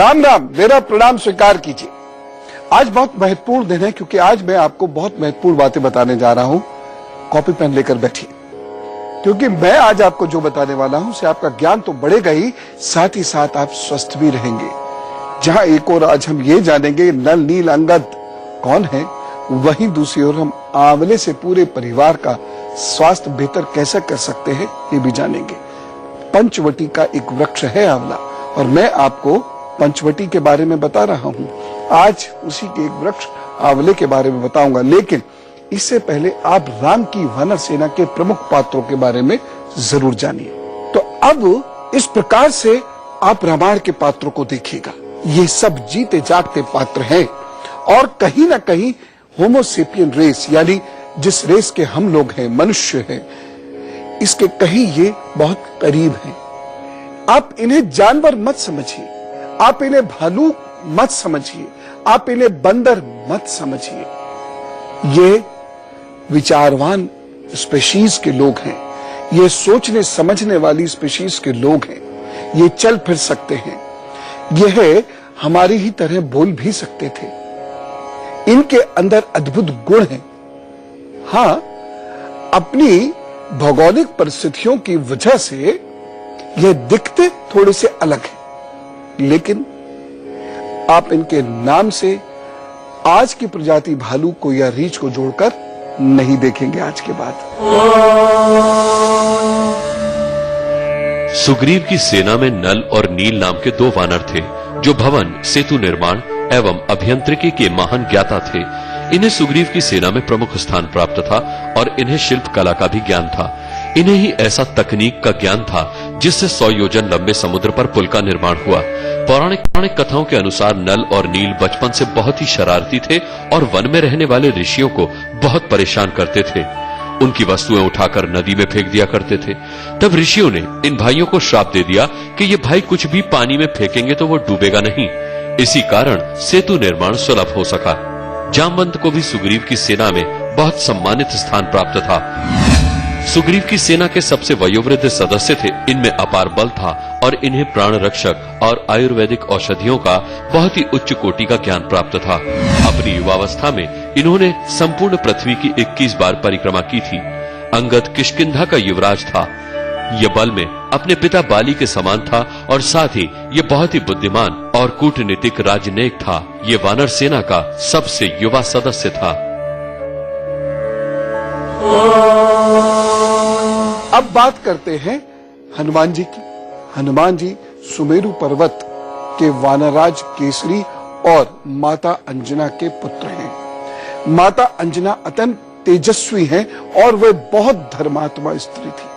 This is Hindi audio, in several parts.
राम राम, मेरा प्रणाम स्वीकार कीजिए। आज बहुत महत्वपूर्ण दिन है क्योंकि आज मैं आपको बहुत महत्वपूर्ण बातें बताने जा रहा हूं। कॉपी पेन लेकर बैठिए, क्योंकि मैं आज आपको जो बताने वाला हूं उससे आपका ज्ञान तो बढ़ेगा ही साथ आप स्वस्थ भी रहेंगे। जहां एक और आज हम ये जानेंगे नल नील अंगद कौन है, वहीं दूसरी ओर हम आंवले से पूरे परिवार का स्वास्थ्य बेहतर कैसे कर सकते हैं ये भी जानेंगे। पंचवटी का एक वृक्ष है आंवला, और मैं आपको पंचवटी के बारे में बता रहा हूं। आज उसी के एक वृक्ष आंवले के बारे में बताऊंगा, लेकिन इससे पहले आप राम की वानर सेना के प्रमुख पात्रों के बारे में जरूर जानिए। तो अब इस प्रकार से आप रामायण के पात्रों को देखिएगा। ये सब जीते जागते पात्र हैं और कहीं ना कहीं होमोसेपियन रेस, यानी जिस रेस के हम लोग हैं, मनुष्य हैं, इसके कहीं ये बहुत करीब हैं। आप इन्हें जानवर मत समझिए, आप इन्हें भालू मत समझिए, आप इन्हें बंदर मत समझिए। ये विचारवान स्पीशीज के लोग हैं, ये सोचने समझने वाली स्पीशीज के लोग हैं। ये चल फिर सकते हैं, यह हमारी ही तरह बोल भी सकते थे। इनके अंदर अद्भुत गुण हैं। हां, अपनी भौगोलिक परिस्थितियों की वजह से यह दिखते थोड़े से अलग हैं, लेकिन आप इनके नाम से आज की प्रजाति भालू को या रीछ को जोड़कर नहीं देखेंगे आज के बाद। सुग्रीव की सेना में नल और नील नाम के दो वानर थे, जो भवन, सेतु निर्माण एवं अभियंत्रिकी के महान ज्ञाता थे। इन्हें सुग्रीव की सेना में प्रमुख स्थान प्राप्त था और इन्हें शिल्प कला का भी ज्ञान था। इन्हें ही ऐसा तकनीक का ज्ञान था जिससे 100 योजन लंबे समुद्र पर पुल का निर्माण हुआ। पौराणिक कथाओं के अनुसार नल और नील बचपन से बहुत ही शरारती थे और वन में रहने वाले ऋषियों को बहुत परेशान करते थे। उनकी वस्तुएं उठाकर नदी में फेंक दिया करते थे। तब ऋषियों ने इन भाइयों को श्राप दे दिया कि ये भाई कुछ भी पानी में फेंकेंगे तो वो डूबेगा नहीं। इसी कारण सेतु निर्माण सुलभ हो सका। जामवंत को भी सुग्रीव की सेना में बहुत सम्मानित स्थान प्राप्त था। सुग्रीव की सेना के सबसे वयोवृद्ध सदस्य थे। इनमें अपार बल था और इन्हें प्राण रक्षक और आयुर्वेदिक औषधियों का बहुत ही उच्च कोटि का ज्ञान प्राप्त था। अपनी युवावस्था में इन्होंने संपूर्ण पृथ्वी की 21 बार परिक्रमा की थी। अंगद किष्किंधा का युवराज था। ये बल में अपने पिता बाली के समान था और साथ ही ये बहुत ही बुद्धिमान और कूटनीतिक राजनयिक था। ये वानर सेना का सबसे युवा सदस्य था। अब बात करते हैं हनुमान जी की। हनुमान जी सुमेरु पर्वत के वानराज केसरी और माता अंजना के पुत्र हैं। माता अंजना अत्यंत तेजस्वी हैं और वे बहुत धर्मात्मा स्त्री थी।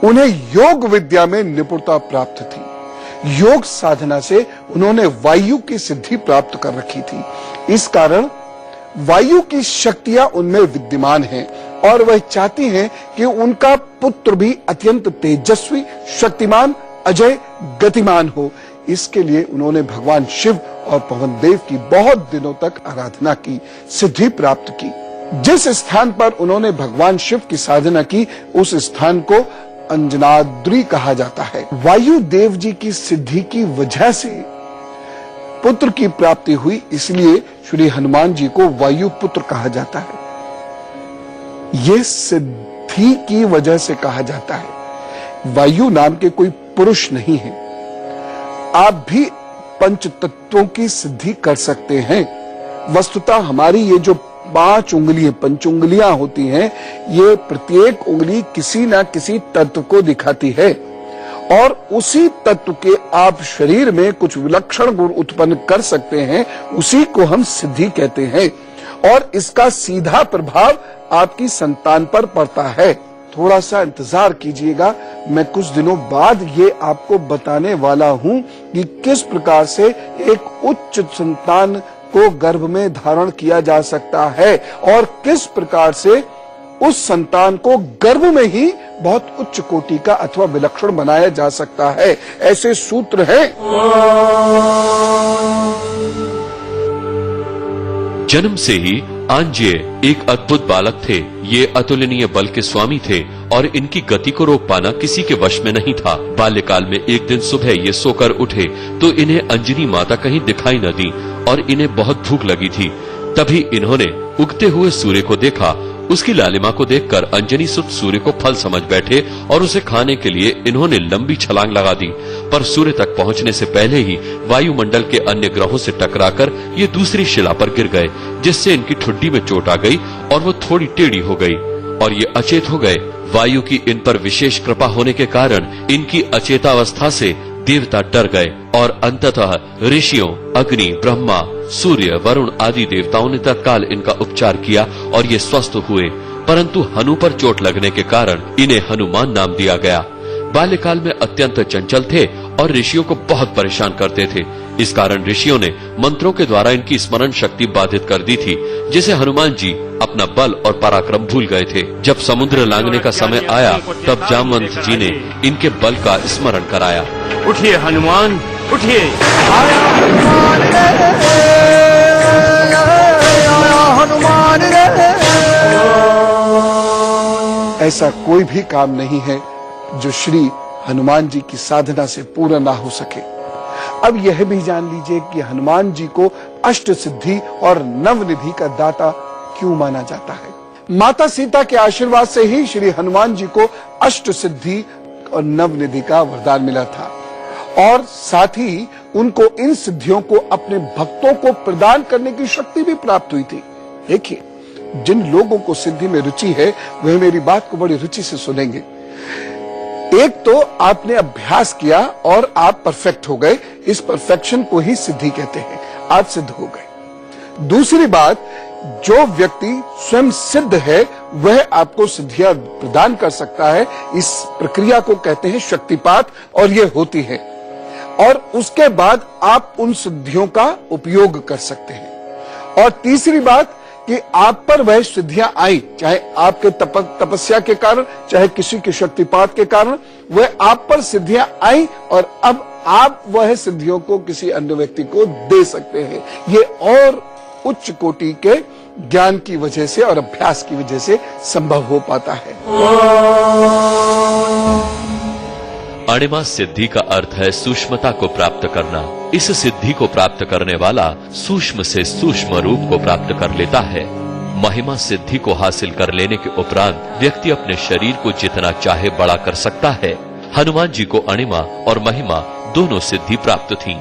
उन्हें योग विद्या में निपुणता प्राप्त थी। योग साधना से उन्होंने वायु की सिद्धि प्राप्त कर रखी थी। इस कारण वायु की शक्तियां उनमें विद्यमान हैं और वह चाहती हैं कि उनका पुत्र भी अत्यंत तेजस्वी, शक्तिमान, अजय, गतिमान हो। इसके लिए उन्होंने भगवान शिव और पवन देव की बहुत दिनों तक आराधना की, सिद्धि प्राप्त की। जिस स्थान पर उन्होंने भगवान शिव की साधना की, उस स्थान को अंजनाद्री कहा जाता है। वायु देव जी की सिद्धि की वजह से पुत्र की प्राप्ति हुई, इसलिए श्री हनुमान जी को वायु पुत्र कहा जाता है। यह सिद्धि की वजह से कहा जाता है। वायु नाम के कोई पुरुष नहीं है। आप भी पंच तत्वों की सिद्धि कर सकते हैं। वस्तुतः हमारी ये जो 5 उंगलियां, पंचुंगलियां होती हैं, ये प्रत्येक उंगली किसी ना किसी तत्व को दिखाती है और उसी तत्व के आप शरीर में कुछ विलक्षण गुण उत्पन्न कर सकते हैं। उसी को हम सिद्धि कहते हैं और इसका सीधा प्रभाव आपकी संतान पर पड़ता है। थोड़ा सा इंतजार कीजिएगा, मैं कुछ दिनों बाद ये आपको बताने वाला हूं कि किस प्रकार से एक उच्च संतान को गर्भ में धारण किया जा सकता है और किस प्रकार से उस संतान को गर्भ में ही बहुत उच्च कोटि का अथवा विलक्षण बनाया जा सकता है। ऐसे सूत्र हैं। जन्म से ही आंजेय एक अद्भुत बालक थे। ये अतुलनीय बल के स्वामी थे और इनकी गति को रोक पाना किसी के वश में नहीं था। बाल्यकाल में एक दिन सुबह ये सोकर उठे तो इन्हें अंजनी माता कहीं दिखाई न दी और इन्हें बहुत भूख लगी थी। तभी इन्होंने उगते हुए सूर्य को देखा। उसकी लालिमा को देखकर अंजनी सुत सूर्य को फल समझ बैठे और उसे खाने के लिए इन्होंने लंबी छलांग लगा दी। पर सूर्य तक पहुंचने से पहले ही वायुमंडल के अन्य ग्रहों से टकराकर ये दूसरी शिला पर गिर गए, जिससे इनकी ठुड्डी में चोट आ गई और वो थोड़ी टेढ़ी हो गई और ये अचेत हो गए। वायु की इन पर विशेष कृपा होने के कारण इनकी अचेतावस्था से देवता डर गए और अंततः ऋषियों, अग्नि, ब्रह्मा, सूर्य, वरुण आदि देवताओं ने तत्काल इनका उपचार किया और ये स्वस्थ हुए। परंतु हनु पर चोट लगने के कारण इन्हें हनुमान नाम दिया गया। बाल्यकाल में अत्यंत चंचल थे और ऋषियों को बहुत परेशान करते थे। इस कारण ऋषियों ने मंत्रों के द्वारा इनकी स्मरण शक्ति बाधित कर दी थी, जिसे हनुमान जी अपना बल और पराक्रम भूल गए थे। जब समुद्र लांघने का समय आया तब जामवंत जी ने इनके बल का स्मरण कराया। उठिए हनुमान, उठिए। ऐसा कोई भी काम नहीं है जो श्री हनुमान जी की साधना से पूरा ना हो सके। अब यह भी जान लीजिए कि हनुमान जी को अष्ट सिद्धि और नवनिधि का दाता क्यों माना जाता है। माता सीता के आशीर्वाद से ही श्री हनुमान जी को अष्ट सिद्धि और नवनिधि का वरदान मिला था और साथ ही उनको इन सिद्धियों को अपने भक्तों को प्रदान करने की शक्ति भी प्राप्त हुई थी। देखिए, जिन लोगों को सिद्धि में रुचि है वह मेरी बात को बड़ी रुचि से सुनेंगे। एक तो आपने अभ्यास किया और आप परफेक्ट हो गए, इस परफेक्शन को ही सिद्धि कहते हैं, आप सिद्ध हो गए। दूसरी बात, जो व्यक्ति स्वयं सिद्ध है वह आपको सिद्धियां प्रदान कर सकता है। इस प्रक्रिया को कहते हैं शक्तिपात और यह होती है और उसके बाद आप उन सिद्धियों का उपयोग कर सकते हैं। और तीसरी बात कि आप पर वह सिद्धियां आई, चाहे आपके तपस्या के कारण, चाहे किसी के शक्तिपात के कारण, वह आप पर सिद्धियां आई और अब आप वह सिद्धियों को किसी अन्य व्यक्ति को दे सकते हैं। ये और उच्च कोटि के ज्ञान की वजह से और अभ्यास की वजह से संभव हो पाता है। अणिमा सिद्धि का अर्थ है सूक्ष्मता को प्राप्त करना। इस सिद्धि को प्राप्त करने वाला सूक्ष्म से सूक्ष्म रूप को प्राप्त कर लेता है। महिमा सिद्धि को हासिल कर लेने के उपरांत व्यक्ति अपने शरीर को जितना चाहे बड़ा कर सकता है। हनुमान जी को अणिमा और महिमा दोनों सिद्धि प्राप्त थी।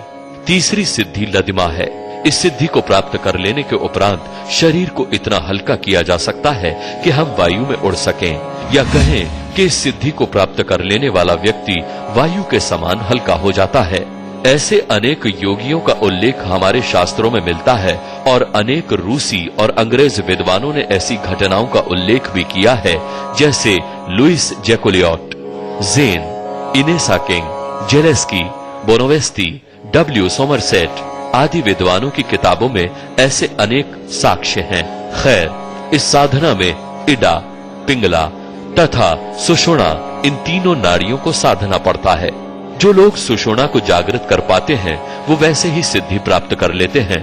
तीसरी सिद्धि लदिमा है। इस सिद्धि को प्राप्त कर लेने के उपरांत शरीर को इतना हल्का किया जा सकता है कि हम वायु में उड़ सकें, या कहें कि इस सिद्धि को प्राप्त कर लेने वाला व्यक्ति वायु के समान हल्का हो जाता है। ऐसे अनेक योगियों का उल्लेख हमारे शास्त्रों में मिलता है और अनेक रूसी और अंग्रेज विद्वानों ने ऐसी घटनाओं का उल्लेख भी किया है, जैसे लुइस जैकोलियट, जेन, इनेसा किंग, जेलेस्की, बोनोवेस्टी, डब्ल्यू सोमरसेट आदि विद्वानों की किताबों में ऐसे अनेक साक्ष्य हैं। खैर, इस साधना में इडा, पिंगला तथा सुषुम्ना इन तीनों नाड़ियों को साधना पड़ता है। जो लोग सुषुम्ना को जागृत कर पाते हैं वो वैसे ही सिद्धि प्राप्त कर लेते हैं।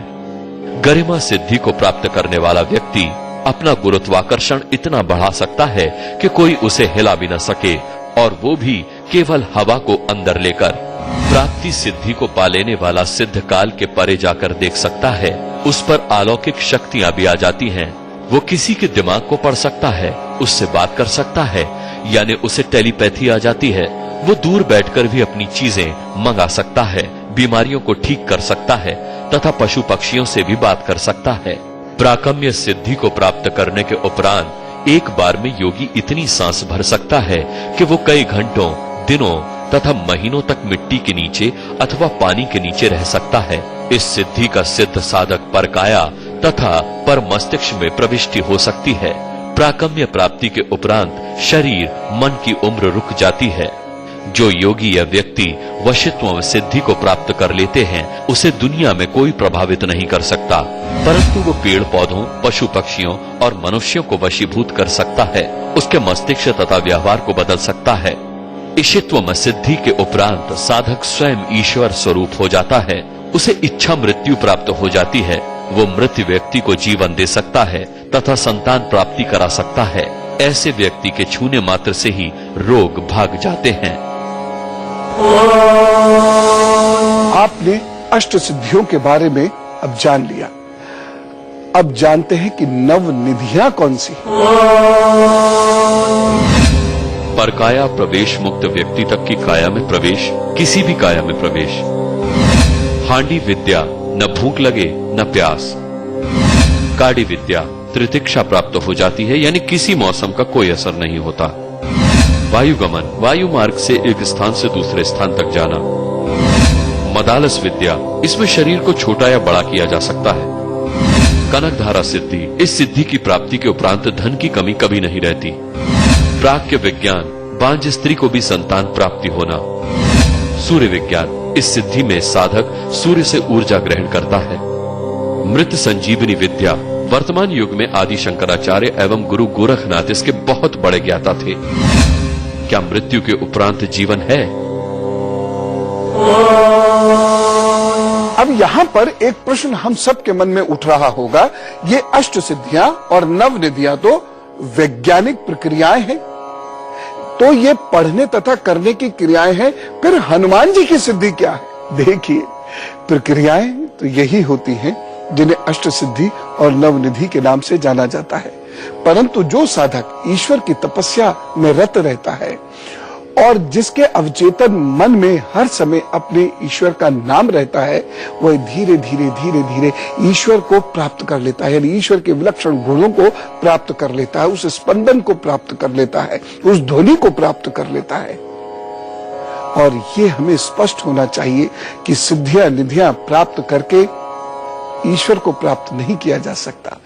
गरिमा सिद्धि को प्राप्त करने वाला व्यक्ति अपना गुरुत्वाकर्षण इतना बढ़ा सकता है कि कोई उसे हिला भी न सके, और वो भी केवल हवा को अंदर लेकर। प्राप्ति सिद्धि को पा लेने वाला सिद्ध काल के परे जाकर देख सकता है। उस पर अलौकिक शक्तियां भी आ जाती हैं। वो किसी के दिमाग को पढ़ सकता है, उससे बात कर सकता है, यानी उसे टेलीपैथी आ जाती है। वो दूर बैठकर भी अपनी चीजें मंगा सकता है, बीमारियों को ठीक कर सकता है तथा पशु पक्षियों से भी बात कर सकता है। प्राकम्य सिद्धि को प्राप्त करने के उपरांत एक बार में योगी इतनी सांस भर सकता है कि वो कई घंटों, दिनों तथा महीनों तक मिट्टी के नीचे अथवा पानी के नीचे रह सकता है। इस सिद्धि का सिद्ध साधक परकाया तथा पर मस्तिष्क में प्रविष्टि हो सकती है। प्राकम्य प्राप्ति के उपरांत शरीर, मन की उम्र रुक जाती है। जो योगी या व्यक्ति वशित्व सिद्धि को प्राप्त कर लेते हैं उसे दुनिया में कोई प्रभावित नहीं कर सकता, परंतु वो पेड़ पौधों, पशु पक्षियों और मनुष्यों को वशीभूत कर सकता है। उसके मस्तिष्क तथा व्यवहार को बदल सकता है। ईशित्व सिद्धि के उपरांत साधक स्वयं ईश्वर स्वरूप हो जाता है। उसे इच्छा मृत्यु प्राप्त हो जाती है। वो मृत व्यक्ति को जीवन दे सकता है तथा संतान प्राप्ति करा सकता है। ऐसे व्यक्ति के छूने मात्र से ही रोग भाग जाते हैं। आपने अष्ट सिद्धियों के बारे में अब जान लिया। अब जानते हैं कि नव निधियां कौन सी हैं। परकाया प्रवेश मुक्त व्यक्ति तक की काया में प्रवेश, किसी भी काया में प्रवेश। हांडी विद्या, न भूख लगे न प्यास। काड़ी विद्या, त्रितिक्षा प्राप्त हो जाती है, यानी किसी मौसम का कोई असर नहीं होता। वायुगमन, वायु मार्ग से एक स्थान से दूसरे स्थान तक जाना। मदालस विद्या, इसमें शरीर को छोटा या बड़ा किया जा सकता है। कनकधारा सिद्धि, इस सिद्धि की प्राप्ति के उपरांत धन की कमी कभी नहीं रहती। प्राज्ञ विज्ञान, बांझ स्त्री को भी संतान प्राप्ति होना। सूर्य विज्ञान, इस सिद्धि में साधक सूर्य से ऊर्जा ग्रहण करता है। मृत संजीवनी विद्या, वर्तमान युग में आदि शंकराचार्य एवं गुरु गोरखनाथ इसके बहुत बड़े ज्ञाता थे। क्या मृत्यु के उपरांत जीवन है? अब यहाँ पर एक प्रश्न हम सबके मन में उठ रहा होगा, ये अष्ट सिद्धियां और नव निधियां तो वैज्ञानिक प्रक्रियाएं हैं, तो ये पढ़ने तथा करने की क्रियाएं हैं, फिर हनुमान जी की सिद्धि क्या है? देखिए, प्रक्रियाएं तो यही होती हैं जिन्हें अष्ट सिद्धि और नवनिधि के नाम से जाना जाता है। परंतु जो साधक ईश्वर की तपस्या में रत रहता है और जिसके अवचेतन मन में हर समय अपने ईश्वर का नाम रहता है, वह धीरे धीरे ईश्वर को प्राप्त कर लेता है, यानी ईश्वर के विलक्षण गुणों को प्राप्त कर लेता है, उस स्पंदन को प्राप्त कर लेता है, उस ध्वनि को प्राप्त कर लेता है। और ये हमें स्पष्ट होना चाहिए कि सिद्धियां निधियां प्राप्त करके ईश्वर को प्राप्त नहीं किया जा सकता,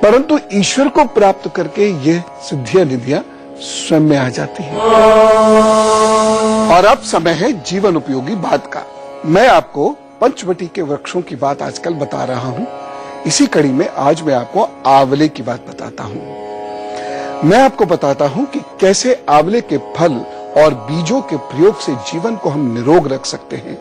परंतु ईश्वर को प्राप्त करके ये सिद्धियां निधियां स्वयं में आ जाती है। और अब समय है जीवन उपयोगी बात का। मैं आपको पंचवटी के वृक्षों की बात आजकल बता रहा हूं। इसी कड़ी में आज मैं आपको आंवले की बात बताता हूं। मैं आपको बताता हूं कि कैसे आंवले के फल और बीजों के प्रयोग से जीवन को हम निरोग रख सकते हैं।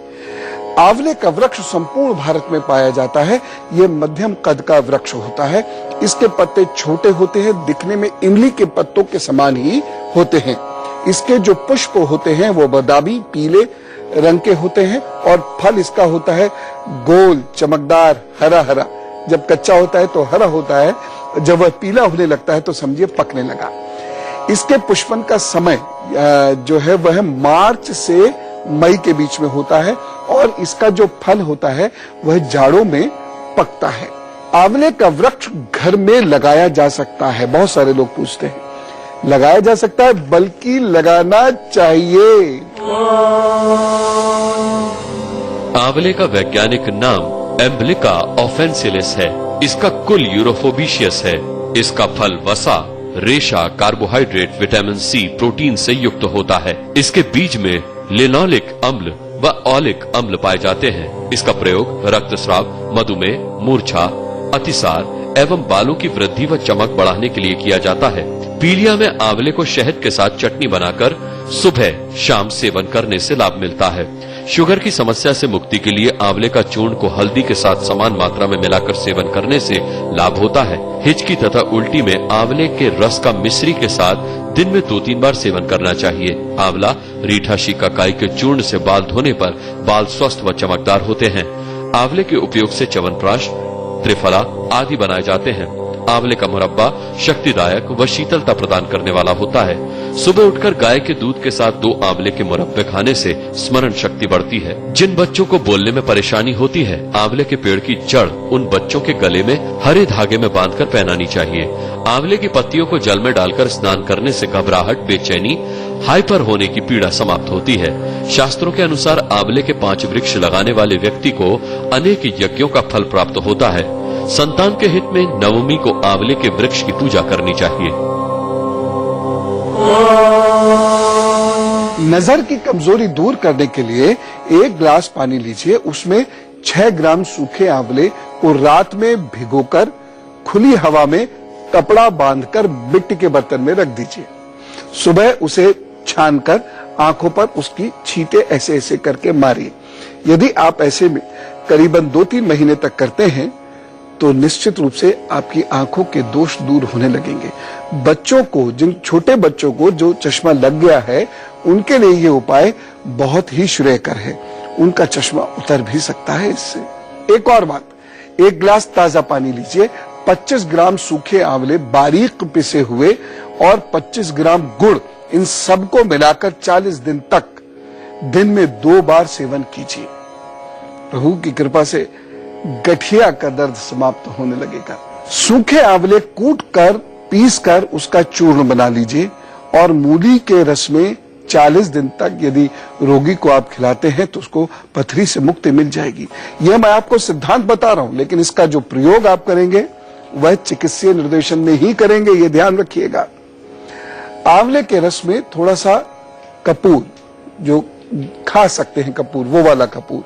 आंवले का वृक्ष संपूर्ण भारत में पाया जाता है। यह मध्यम कद का वृक्ष होता है। इसके पत्ते छोटे होते हैं, दिखने में इमली के पत्तों के समान ही होते हैं। इसके जो पुष्प होते हैं वो बादामी पीले रंग के होते हैं और फल इसका होता है गोल, चमकदार, हरा हरा। जब कच्चा होता है तो हरा होता है, जब वह पीला होने लगता है तो समझिए पकने लगा। इसके पुष्पन का समय जो है वह मार्च से मई के बीच में होता है और इसका जो फल होता है वह जाड़ों में पकता है। आंवले का वृक्ष घर में लगाया जा सकता है। बहुत सारे लोग पूछते हैं, लगाया जा सकता है, बल्कि लगाना चाहिए। आंवले का वैज्ञानिक नाम एम्ब्लिका ऑफेंसिलिस है। इसका कुल यूरोफोबिशियस है। इसका फल वसा, रेशा, कार्बोहाइड्रेट, विटामिन सी, प्रोटीन से युक्त होता है। इसके बीज में लिनोलिक अम्ल व ऑलिक अम्ल पाए जाते हैं। इसका प्रयोग रक्तस्राव, मधुमेह, मूर्छा, अतिसार एवं बालों की वृद्धि व चमक बढ़ाने के लिए किया जाता है। पीलिया में आंवले को शहद के साथ चटनी बनाकर सुबह शाम सेवन करने से लाभ मिलता है। शुगर की समस्या से मुक्ति के लिए आंवले का चूर्ण को हल्दी के साथ समान मात्रा में मिलाकर सेवन करने से लाभ होता है। हिचकी तथा उल्टी में आंवले के रस का मिश्री के साथ दिन में 2-3 बार सेवन करना चाहिए। आंवला, रीठा, शिकाकाई के चूर्ण से बाल धोने पर बाल स्वस्थ व चमकदार होते हैं। आंवले के उपयोग से च्यवनप्राश, त्रिफला आदि बनाए जाते हैं। आंवले का मुरब्बा शक्तिदायक व शीतलता प्रदान करने वाला होता है। सुबह उठकर गाय के दूध के साथ 2 आंवले के मुरब्बे खाने से स्मरण शक्ति बढ़ती है। जिन बच्चों को बोलने में परेशानी होती है, आंवले के पेड़ की जड़ उन बच्चों के गले में हरे धागे में बांधकर पहनानी चाहिए। आंवले की पत्तियों को जल में डालकर स्नान करने से घबराहट, बेचैनी, हाइपर होने की पीड़ा समाप्त होती है। शास्त्रों के अनुसार आंवले के 5 वृक्ष लगाने वाले व्यक्ति को अनेक यज्ञों का फल प्राप्त होता है। संतान के हित में नवमी को आंवले के वृक्ष की पूजा करनी चाहिए। नजर की कमजोरी दूर करने के लिए 1 गिलास पानी लीजिए, उसमें 6 ग्राम सूखे आंवले को रात में भिगोकर खुली हवा में कपड़ा बांधकर मिट्टी के बर्तन में रख दीजिए। सुबह उसे छानकर आंखों पर उसकी छींटे ऐसे ऐसे करके मारिए। यदि आप ऐसे में करीबन 2-3 महीने तक करते हैं तो निश्चित रूप से आपकी आंखों के दोष दूर होने लगेंगे। बच्चों को, जिन छोटे बच्चों को जो चश्मा लग गया है, उनके लिए ये उपाय बहुत ही श्रेयकर है। उनका चश्मा उतर भी सकता है इससे। एक और बात, 1 गिलास ताजा पानी लीजिए, 25 ग्राम सूखे आंवले बारीक पिसे हुए और 25 ग्राम गुड़, इन सबको मिलाकर 40 दिन तक दिन में 2 बार सेवन कीजिए। प्रभु की कृपा से गठिया का दर्द समाप्त होने लगेगा। सूखे आंवले कूट कर, पीस कर उसका चूर्ण बना लीजिए और मूली के रस में 40 दिन तक यदि रोगी को आप खिलाते हैं तो उसको पथरी से मुक्ति मिल जाएगी। यह मैं आपको सिद्धांत बता रहा हूं, लेकिन इसका जो प्रयोग आप करेंगे वह चिकित्सीय निर्देशन में ही करेंगे, यह ध्यान रखिएगा। आंवले के रस में थोड़ा सा कपूर, जो खा सकते हैं कपूर, वो वाला कपूर,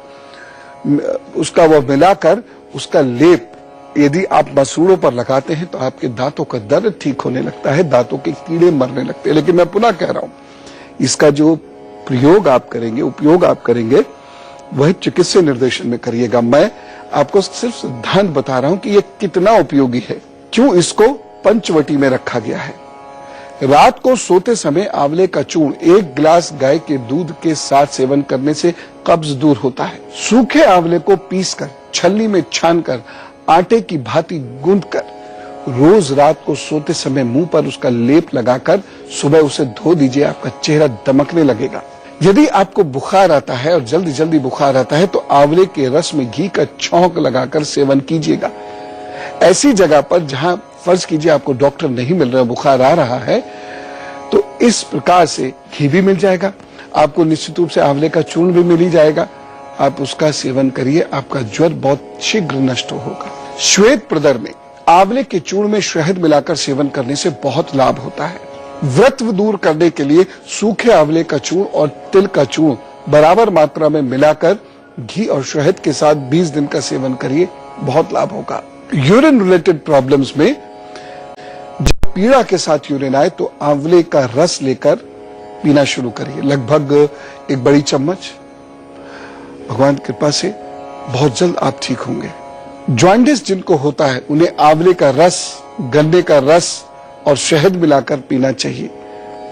उसका वो मिलाकर उसका लेप यदि आप मसूड़ों पर लगाते हैं तो आपके दांतों का दर्द ठीक होने लगता है, दांतों के कीड़े मरने लगते हैं। लेकिन मैं पुनः कह रहा हूं, इसका जो प्रयोग आप करेंगे, उपयोग आप करेंगे, वह चिकित्सीय निर्देशन में करिएगा। मैं आपको सिर्फ सिद्धांत बता रहा हूं कि यह कितना उपयोगी है, क्यों इसको पंचवटी में रखा गया है। रात को सोते समय आंवले का चूर्ण 1 गिलास गाय के दूध के साथ सेवन करने से कब्ज दूर होता है। सूखे आंवले को पीसकर छलनी में छानकर आटे की भांति गूंथकर रोज रात को सोते समय मुंह पर उसका लेप लगाकर सुबह उसे धो दीजिए, आपका चेहरा दमकने लगेगा। यदि आपको बुखार आता है और जल्दी जल्दी बुखार आता है तो आंवले के रस में घी का छौंक लगाकर सेवन कीजिएगा। ऐसी जगह पर जहां फर्ज कीजिए आपको डॉक्टर नहीं मिल रहा, बुखार आ रहा है, तो इस प्रकार से घी भी मिल जाएगा, आपको निश्चित रूप से आंवले का चूर्ण भी मिल ही जाएगा। आप उसका सेवन करिए, आपका ज्वर बहुत शीघ्र नष्ट होगा। श्वेत प्रदर में आंवले के चूर्ण में शहद मिलाकर सेवन करने से बहुत लाभ होता है। व्रत दूर करने के लिए सूखे आंवले का चूर्ण और तिल का चूर्ण बराबर मात्रा में मिलाकर घी और शहद के साथ 20 दिन का सेवन करिए, बहुत लाभ होगा। यूरिन रिलेटेड प्रॉब्लम्स में जब पीड़ा के साथ यूरिन आए तो आंवले का रस लेकर पीना शुरू करिए, लगभग 1 बड़ी चम्मच। भगवान की कृपा से बहुत जल्द आप ठीक होंगे। जॉन्डिस जिनको होता है उन्हें आंवले का रस, गन्ने का रस और शहद मिलाकर पीना चाहिए,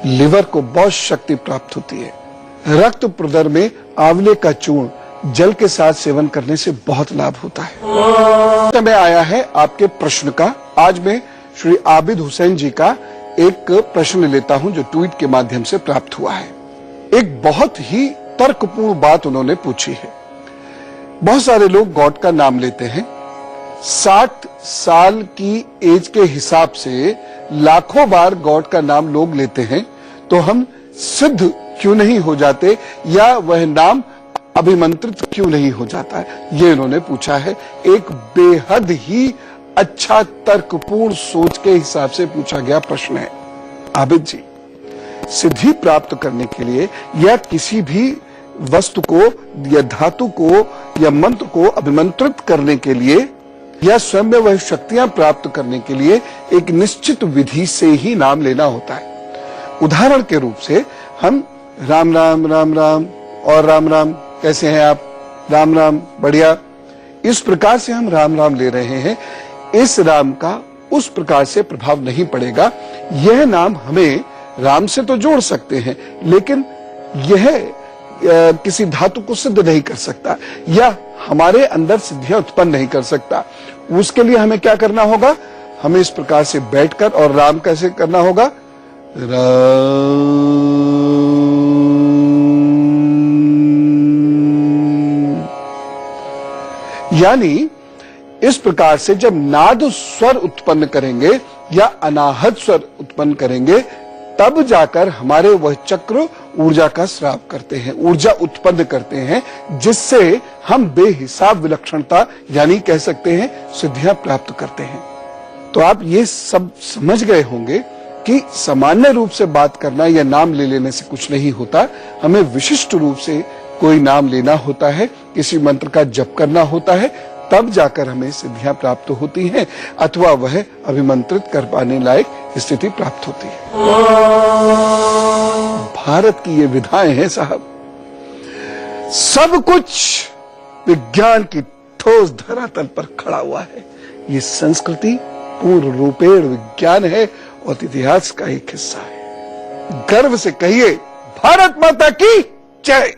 लिवर को बहुत शक्ति प्राप्त होती है। रक्त प्रदर में आंवले का चूर्ण जल के साथ सेवन करने से बहुत लाभ होता है। समय आया है आपके प्रश्न का। आज मैं श्री आबिद हुसैन जी का एक प्रश्न लेता हूं जो ट्वीट के माध्यम से प्राप्त हुआ है। एक बहुत ही तर्कपूर्ण बात उन्होंने पूछी है। बहुत सारे लोग गॉड का नाम लेते हैं, 60 साल की एज के हिसाब से लाखों बार गॉड का नाम लोग लेते हैं, तो हम सिद्ध क्यों नहीं हो जाते या वह नाम अभिमंत्रित क्यों नहीं हो जाता है, ये इन्होंने पूछा है। एक बेहद ही अच्छा तर्कपूर्ण सोच के हिसाब से पूछा गया प्रश्न है। आबिद जी, सिद्धि प्राप्त करने के लिए या किसी भी वस्तु को या धातु को या मंत्र को अभिमंत्रित करने के लिए या स्वयं में वह शक्तियां प्राप्त करने के लिए एक निश्चित विधि से ही नाम लेना होता है। उदाहरण के रूप से हम राम राम राम राम और राम राम, कैसे हैं आप, राम राम बढ़िया, इस प्रकार से हम राम राम ले रहे हैं। इस राम का उस प्रकार से प्रभाव नहीं पड़ेगा। यह नाम हमें राम से तो जोड़ सकते हैं, लेकिन यह किसी धातु को सिद्ध नहीं कर सकता या हमारे अंदर सिद्धियां उत्पन्न नहीं कर सकता। उसके लिए हमें क्या करना होगा, हमें इस प्रकार से बैठकर, और राम कैसे करना होगा, राम, यानी इस प्रकार से जब नाद स्वर उत्पन्न करेंगे या अनाहत स्वर उत्पन्न करेंगे, तब जाकर हमारे वह चक्र ऊर्जा का स्राव करते हैं, ऊर्जा उत्पन्न करते हैं, जिससे हम बेहिसाब विलक्षणता यानी कह सकते हैं सिद्धियां प्राप्त करते हैं। तो आप ये सब समझ गए होंगे कि सामान्य रूप से बात करना या नाम ले लेने से कुछ नहीं होता, हमें विशिष्ट रूप से कोई नाम लेना होता है, किसी मंत्र का जप करना होता है, तब जाकर हमें सिद्धियां प्राप्त होती हैं अथवा वह अभिमंत्रित कर पाने लायक स्थिति प्राप्त होती है। भारत की ये विधाएं हैं साहब, सब कुछ विज्ञान की ठोस धरातल पर खड़ा हुआ है, ये संस्कृति पूर्ण रूपेण विज्ञान है और इतिहास का एक हिस्सा है। गर्व से कहिए, भारत माता की जय।